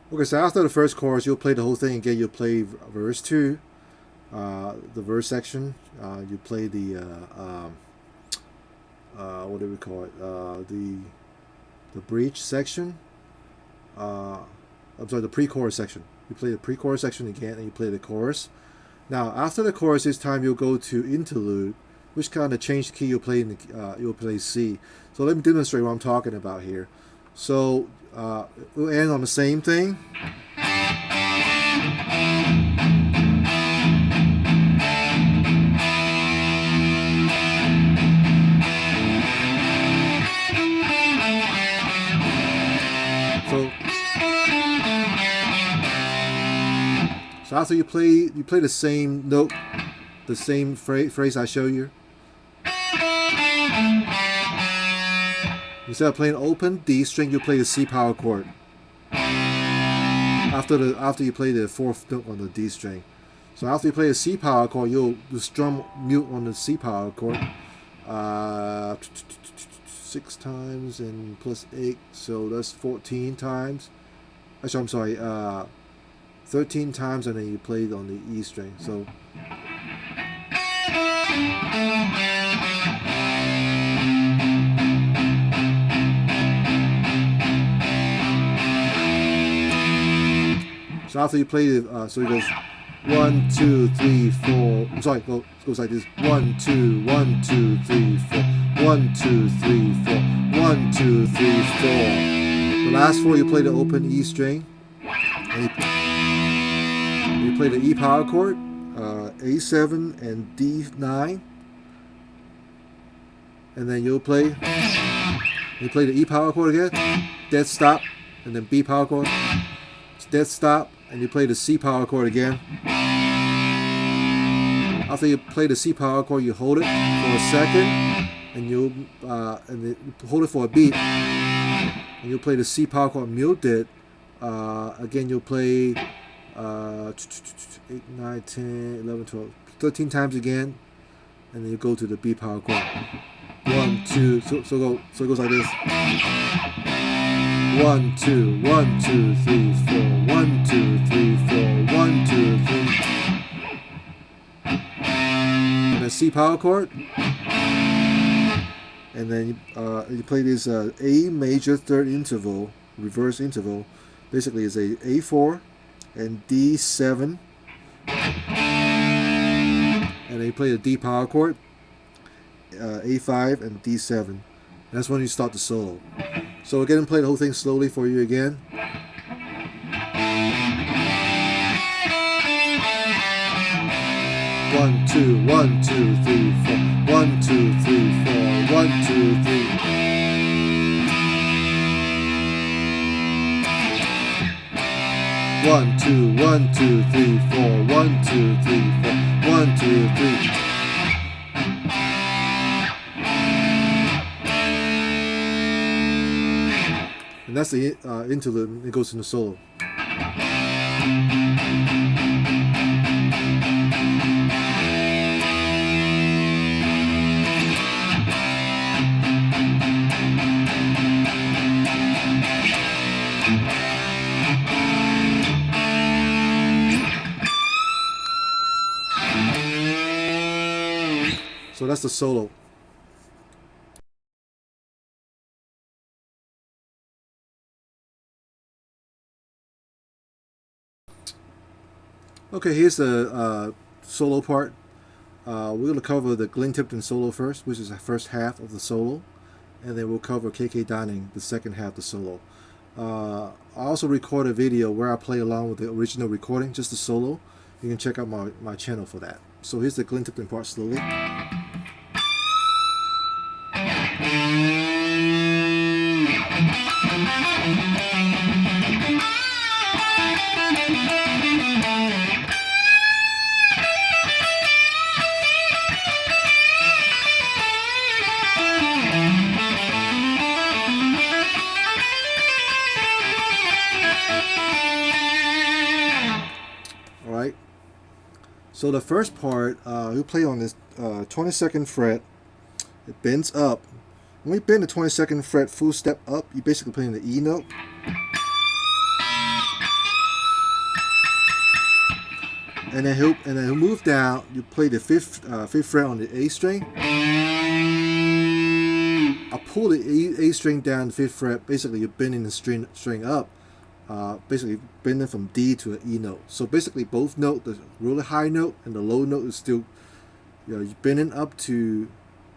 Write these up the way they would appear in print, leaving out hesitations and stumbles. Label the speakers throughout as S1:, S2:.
S1: Okay, so after the first chorus, you'll play the whole thing again. You'll play verse 2, the verse section. You play the what do we call it? The bridge section. I'm sorry, the pre-chorus section. You play the pre-chorus section again, and you play the chorus. Now, after the chorus, this time you'll go to interlude, which kind of change the key. You'll play C. So let me demonstrate what I'm talking about here. So we'll end on the same thing. So after you play the same note, the same phrase I show you. Instead of playing open D string, you play the C power chord. After you play the fourth note on the D string. So after you play the C power chord, you'll strum mute on the C power chord 6 times and plus 8, so that's 14 times. Actually, I'm sorry, 13 times, and then you play it on the E string. So after you play it, so it goes 1, 2, 3, 4. I'm sorry, it goes like this: 1, 2, 1, 2, 3, 4. 1, 2, 3, 4. 1, 2, 3, 4. The last 4 you play the open E string, and you play the E power chord, A7 and D9, and then you play the E power chord again, dead stop, and then B power chord, dead stop, and you play the C power chord again. After you play the C power chord, you hold it for a second, and you hold it for a beat, and you'll play the C power chord muted. Again, you'll play 8, 9, 10, 11, 12, 13 times again, and then you go to the B power chord. 1, 2, so it goes like this: 1, 2, 1, 2, 3, 4. 1, 2, 3, 4. 1, 2, 3. And then C power chord, and then you play this A major third interval, reverse interval. Basically, it's a A4 and D7, and then you play the D power chord, A5 and D7. And that's when you start the solo. So again, play the whole thing slowly for you again. One, two, 1, 2, 3, 4. 1, 2, 3, 4. 1, 2, 3. One, two, 1, 2, 3, 4. 1, 2, 3, 4. 1, 2, 3. And that's the interlude. It goes into solo. So that's the solo. Okay, here's the solo part. We're going to cover the Glenn Tipton solo first, which is the first half of the solo, and then we'll cover KK Downing, the second half of the solo. I also record a video where I play along with the original recording, just the solo. You can check out my channel for that. So here's the Glenn Tipton part slowly. Alright, so the first part, you play on this 22nd fret. It bends up. When you bend the 22nd fret full step up, you're basically playing the E note. and then he'll move down. You play the fifth fret on the A string. I pull the A string down the fifth fret. Basically, you're bending the string up. Basically bending from D to an E note. So basically, both note, the really high note and the low note is still, you're bending up to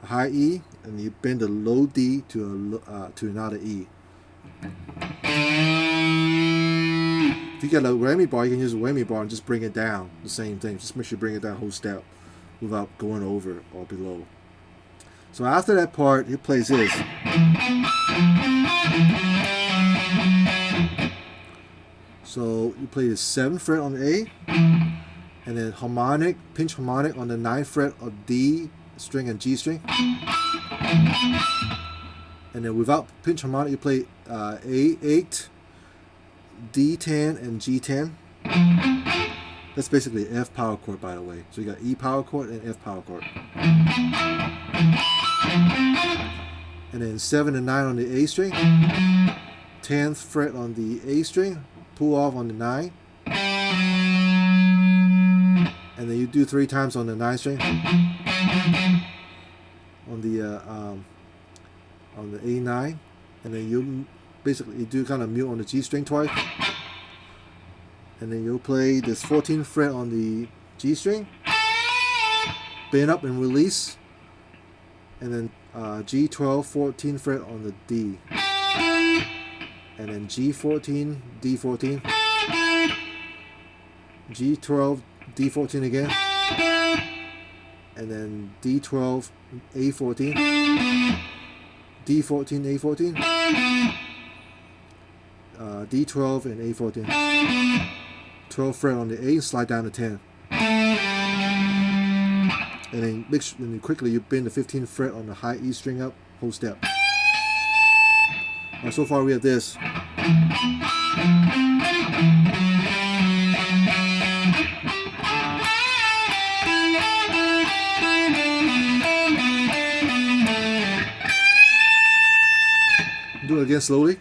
S1: a high E, and you bend the low D to another E. If you get a whammy bar, you can use a whammy bar and just bring it down. The same thing. Just make sure you bring it down whole step without going over or below. So after that part, he plays this. So you play the 7th fret on the A, and then harmonic, pinch harmonic on the 9th fret of D string and G string. And then without pinch harmonic, you play A8, D10, and G10. That's basically F power chord, by the way. So you got E power chord and F power chord. And then 7 and 9 on the A string, 10th fret on the A string, pull off on the 9, and then you do 3 times on the 9 string, on the A9, and then you basically do kind of mute on the G string twice, and then you'll play this 14th fret on the G string, bend up and release, and then G12, 14th fret on the D, and then G14, D14, G12, D14 again, and then D12, A14, D14, A14, D12 and A14, 12th fret on the A, slide down to 10, and then quickly you bend the 15th fret on the high E string up, whole step. So far we have this. Do it again slowly.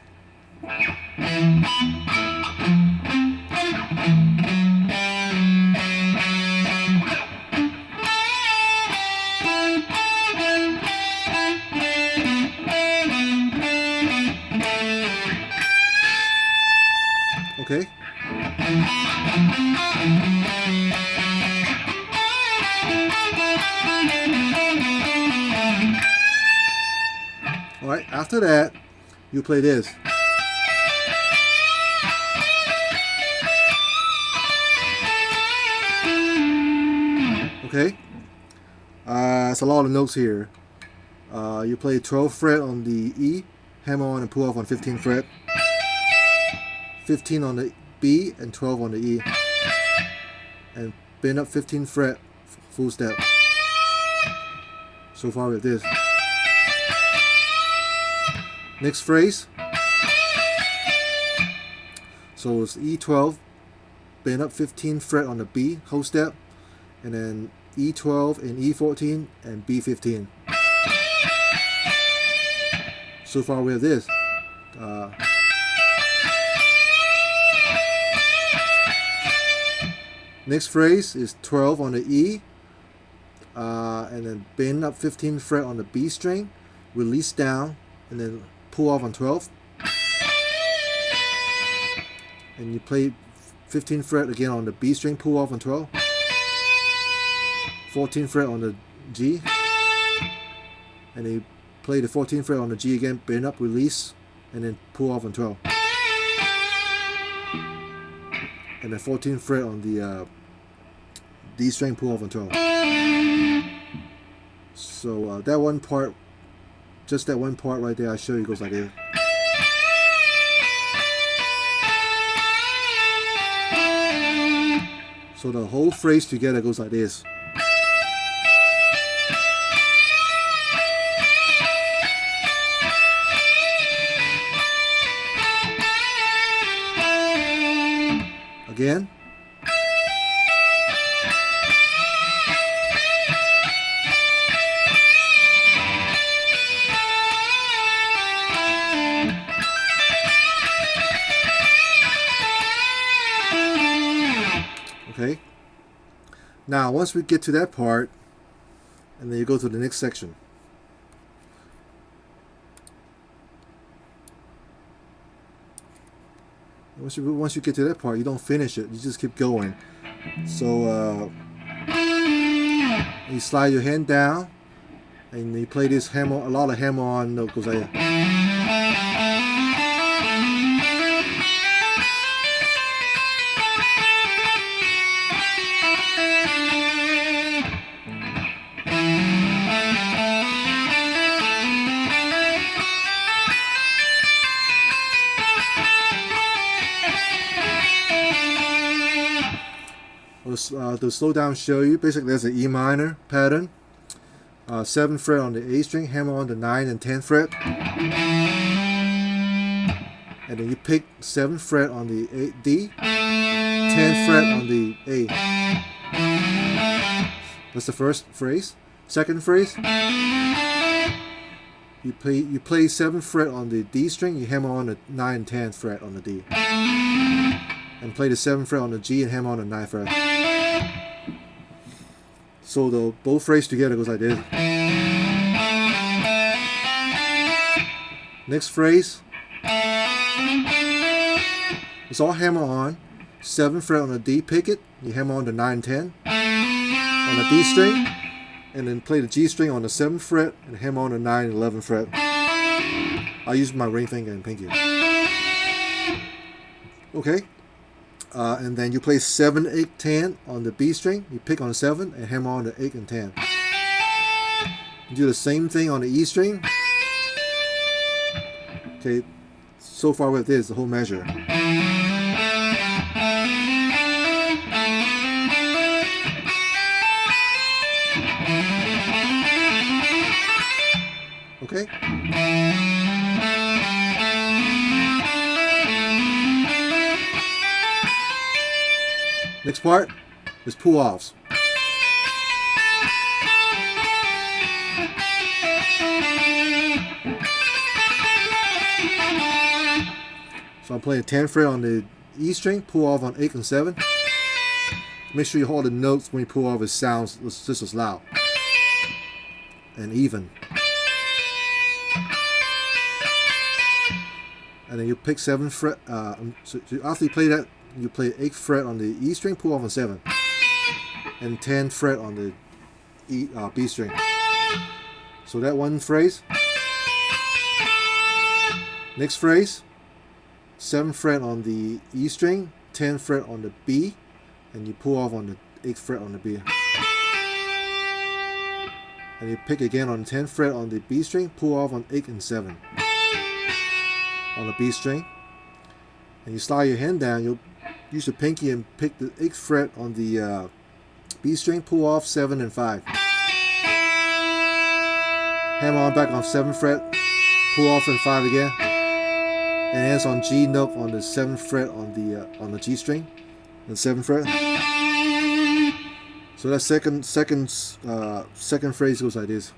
S1: Okay. All right, after that, you play this. Okay. It's a lot of notes here. You play 12th fret on the E, hammer on and pull off on 15th fret. 15 on the B and 12 on the E, and bend up 15th fret, full step. So far with this. Next phrase. So it's E12, bend up 15th fret on the B, whole step, and then E12 and E14 and B15. So far we have this. Next phrase is 12 on the E, and then bend up 15th fret on the B string, release down, and then pull off on 12. And you play 15th fret again on the B string, pull off on 12. 14th fret on the G, and then you play the 14th fret on the G again, bend up, release, and then pull off on 12. And the 14th fret on the D string, pull off on 12. So that one part, just that one part right there, I show you, goes like this. So the whole phrase together goes like this. Again. Okay. Now, once we get to that part, and then you go to the next section. Once you get to that part, you don't finish it. You just keep going. So you slide your hand down, and you play this hammer. A lot of hammer-on note goes like to slow down, show you. Basically, there's an E minor pattern. 7th fret on the A string, hammer on the 9th and 10th fret, and then you pick 7th fret on the D, 10th fret on the A. That's the first phrase. Second phrase, you play 7th fret on the D string, you hammer on the 9th and 10th fret on the D, and play the 7th fret on the G and hammer on the 9th fret. So the both phrases together goes like this. Next phrase, it's all hammer on. 7th fret on the D, pick it. You hammer on the 9 and 10 on the D string, and then play the G string on the 7th fret and hammer on the 9 and 11th fret. I use my ring finger and pinky. Okay. And then you play 7, 8, 10 on the B string. You pick on the 7 and hammer on the 8 and 10. You do the same thing on the E string. Okay, so far with this, the whole measure. Okay. Next part is pull-offs. So I'm playing 10th fret on the E string, pull off on 8 and 7. Make sure you hold the notes when you pull off, it sounds just as loud and even. And then you pick 7th fret. So after you play that, you play 8th fret on the E string, pull off on 7, and 10th fret on the B string. So that one phrase. Next phrase, 7th fret on the E string, 10th fret on the B, and you pull off on the 8th fret on the B. And you pick again on the 10th fret on the B string, pull off on 8 and 7 on the B string. And you slide your hand down, you'll use your pinky and pick the 8th fret on the B string, pull off 7 and 5. Hammer on back on 7th fret, pull off and 5 again. And ends on G note on the 7th fret on the G string, and 7th fret. So that second phrase goes like this.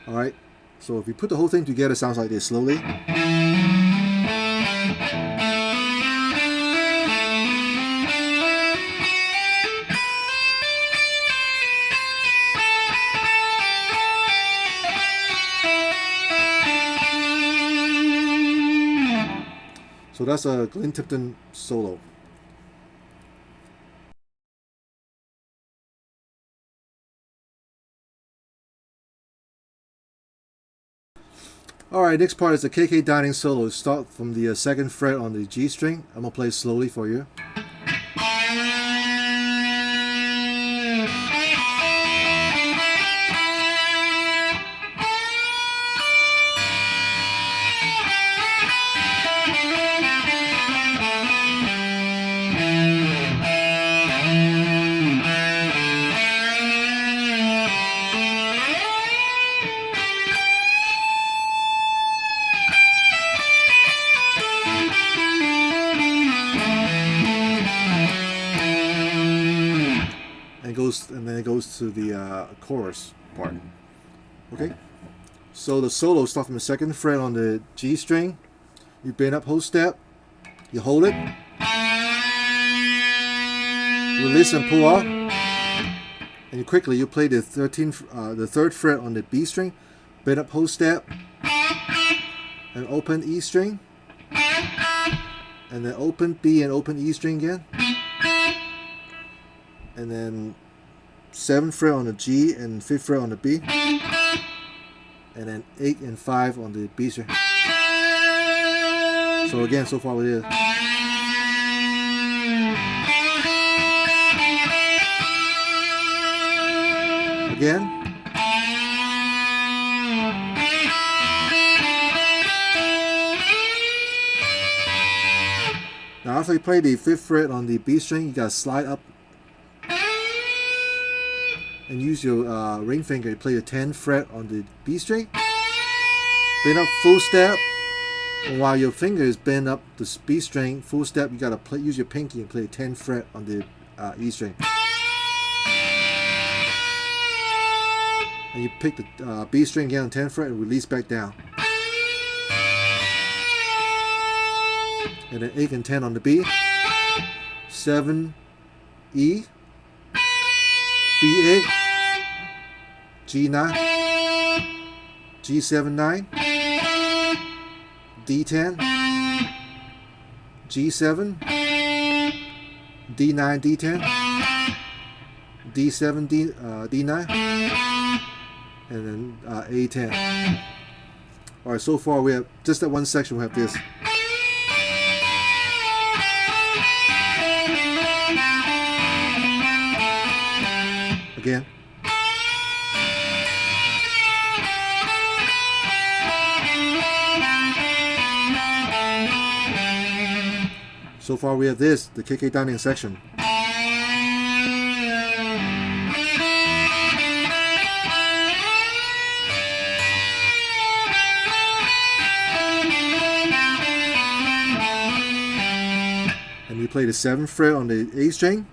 S1: All right. So if you put the whole thing together, it sounds like this slowly. So that's a Glenn Tipton solo. Alright, next part is the KK Dining solo. Start from the 2nd fret on the G string. I'm going to play it slowly for you. And then it goes to the chorus part. Okay, so the solo starts from the 2nd fret on the G string. You bend up whole step, you hold it, release and pull off, and you quickly play the 3rd fret on the B string, bend up whole step, and open E string, and then open B and open E string again, and then 7th fret on the G and 5th fret on the B, and then 8 and 5 on the B string. So again, so far it is. Again. Now after you play the 5th fret on the B string, you gotta slide up and use your ring finger to play the 10th fret on the B string. Bend up full step, and while your finger is bent up the B string full step, you gotta use your pinky and play the 10th fret on the E string. And you pick the B string again on 10th fret and release back down. And then 8 and 10 on the B, 7 E, B8, G9, G7 9, D10, G7, D9 D10, D7 D9, and then A10. All right, so far we have just that one section. We have this. Again. So far we have this, the KK Dining section. And you play the 7th fret on the A string,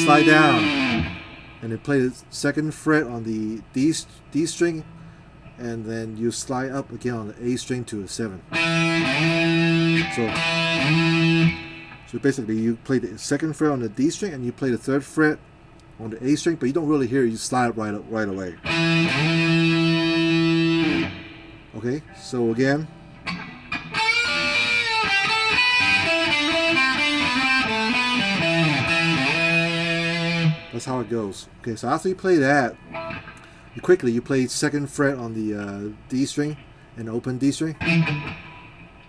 S1: slide down, and then play the 2nd fret on the D string, and then you slide up again on the A string to the 7. So basically you play the 2nd fret on the D string and you play the 3rd fret on the A string, but you don't really hear it, you slide it right away. Okay, so again. That's how it goes. Okay, so after you play that, you play 2nd fret on the D string and open D string, and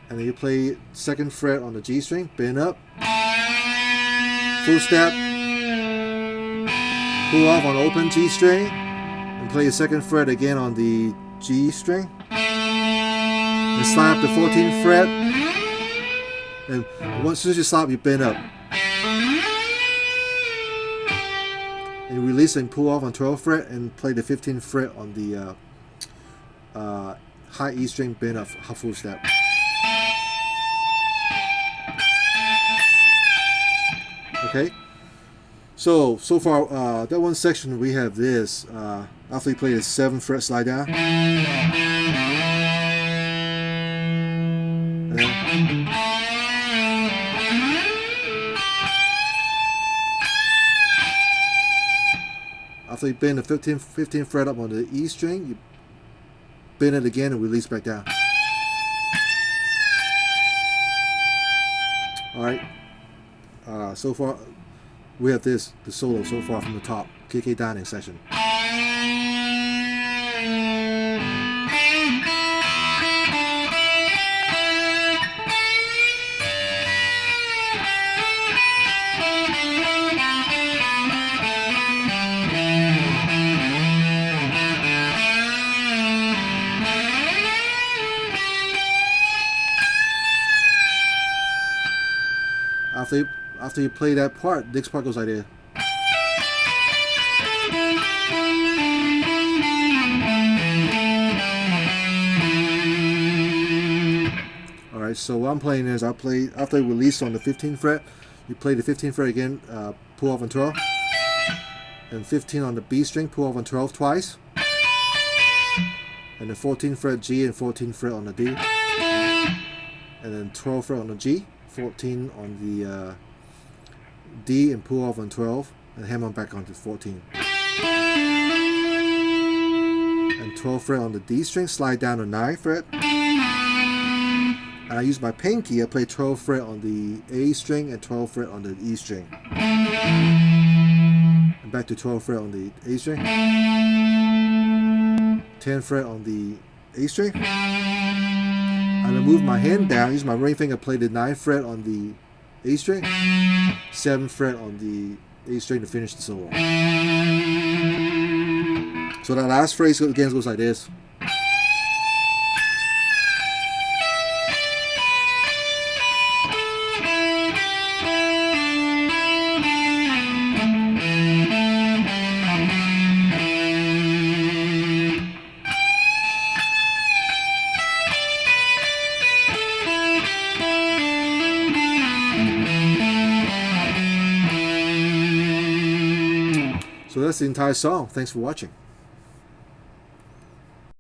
S1: then you play 2nd fret on the G string, bend up, full step, pull off on open G string, and play the 2nd fret again on the G string, and slide up the 14th fret, and as soon as you stop, you bend up. And release and pull off on 12th fret and play the 15th fret on the high E string, bend up full step. Okay, so far that one section we have this. After you play the 7th fret, slide down. After you bend the 15th fret up on the E string, you bend it again and release back down. Alright, so far we have this, the solo so far from the top, KK Dining section. After you play that part, next part goes like this. Alright, so what I'm playing is after you release on the 15th fret, you play the 15th fret again, pull off on 12, and 15 on the B string, pull off on 12 twice, and then 14th fret G and 14th fret on the D, and then 12th fret on the G, 14 on the D, and pull off on 12 and hammer back onto 14. And 12th fret on the D string, slide down to 9th fret, and I use my pinky. I play 12th fret on the A string and 12th fret on the E string, and back to 12th fret on the A string, 10th fret on the A string, and I move my hand down, use my ring finger, play the 9th fret on the A string, 7th fret on the A string to finish the solo. So that last phrase again goes like this. So that's the entire song. Thanks for watching.